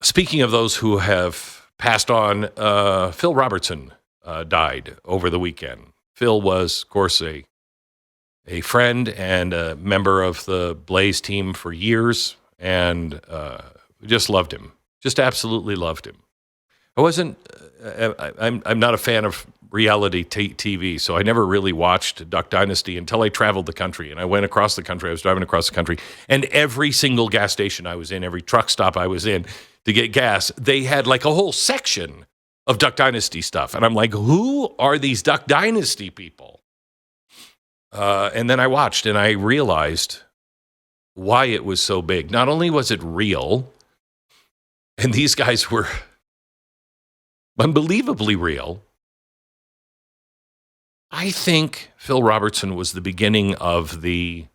Speaking of those who have passed on, Phil Robertson died over the weekend. Phil was, of course, a friend and a member of the Blaze team for years, and just loved him. Just absolutely loved him. I'm not a fan of reality TV, so I never really watched Duck Dynasty until I traveled the country. And I went across the country. I was driving across the country, and every single gas station I was in, every truck stop I was in to get gas, they had like a whole section of Duck Dynasty stuff. And I'm like, who are these Duck Dynasty people? And then I watched, and I realized why it was so big. Not only was it real, and these guys were unbelievably real, I think Phil Robertson was the beginning of the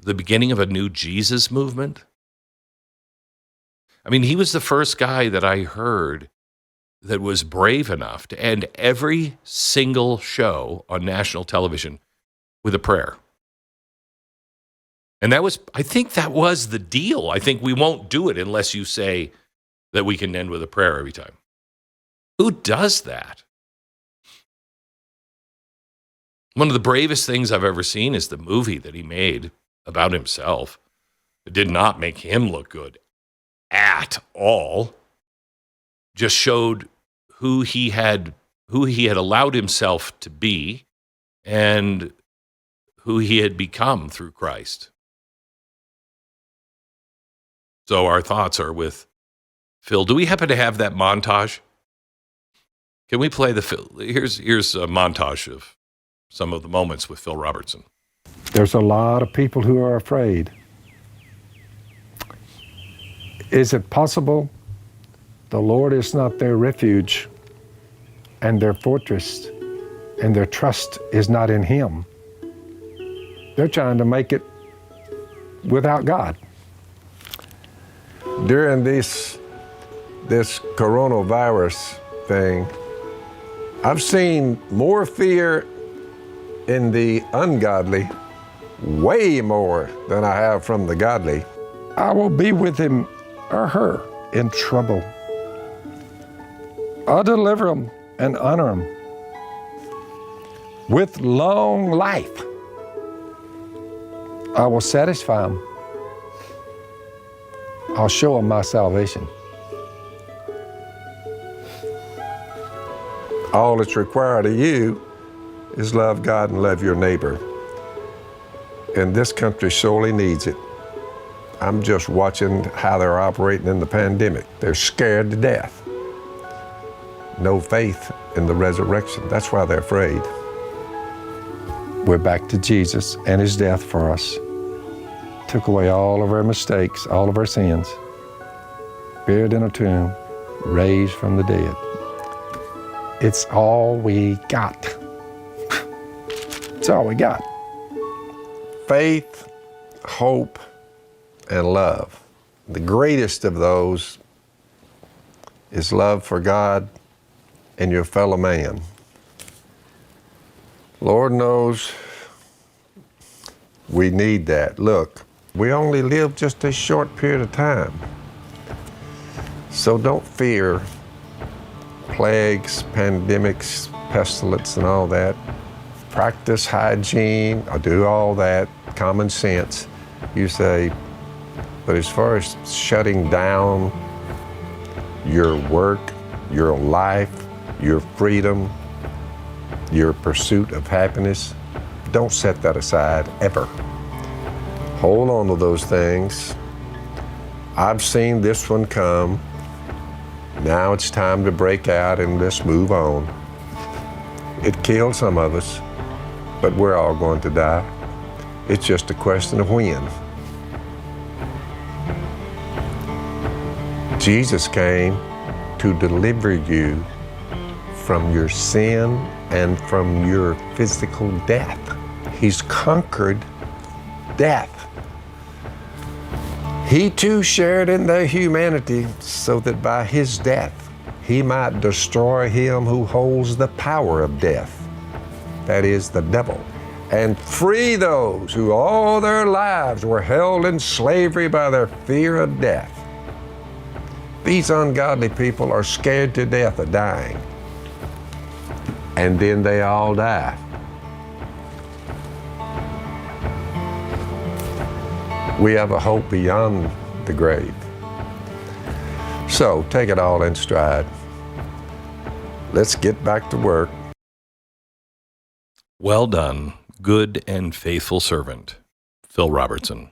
beginning of a new Jesus movement. I mean, he was the first guy that I heard that was brave enough to end every single show on national television with a prayer. And I think that was the deal. I think we won't do it unless you say that we can end with a prayer every time. Who does that? One of the bravest things I've ever seen is the movie that he made about himself. It did not make him look good at all. Just showed who he had allowed himself to be and who he had become through Christ. So our thoughts are with Phil. Do we happen to have that montage? Can we play the Phil? Here's a montage of some of the moments with Phil Robertson. There's a lot of people who are afraid. Is it possible the Lord is not their refuge and their fortress, and their trust is not in Him? They're trying to make it without God. During this coronavirus thing, I've seen more fear in the ungodly, way more than I have from the godly. I will be with him or her in trouble. I'll deliver them and honor them with long life. I will satisfy them. I'll show them my salvation. All that's required of you is love God and love your neighbor. And this country sorely needs it. I'm just watching how they're operating in the pandemic. They're scared to death. No faith in the resurrection. That's why they're afraid. We're back to Jesus and His death for us. Took away all of our mistakes, all of our sins. Buried in a tomb, raised from the dead. It's all we got. It's all we got. Faith, hope, and love. The greatest of those is love for God and your fellow man. Lord knows we need that. Look, we only live just a short period of time. So don't fear plagues, pandemics, pestilence, and all that. Practice hygiene, or do all that, common sense. You say, but as far as shutting down your work, your life, your freedom, your pursuit of happiness, don't set that aside ever. Hold on to those things. I've seen this one come. Now it's time to break out and let's move on. It killed some of us, but we're all going to die. It's just a question of when. Jesus came to deliver you from your sin and from your physical death. He's conquered death. He too shared in their humanity so that by His death He might destroy him who holds the power of death, that is, the devil, and free those who all their lives were held in slavery by their fear of death. These ungodly people are scared to death of dying, and then they all die. We have a hope beyond the grave. So take it all in stride. Let's get back to work. Well done, good and faithful servant, Phil Robertson.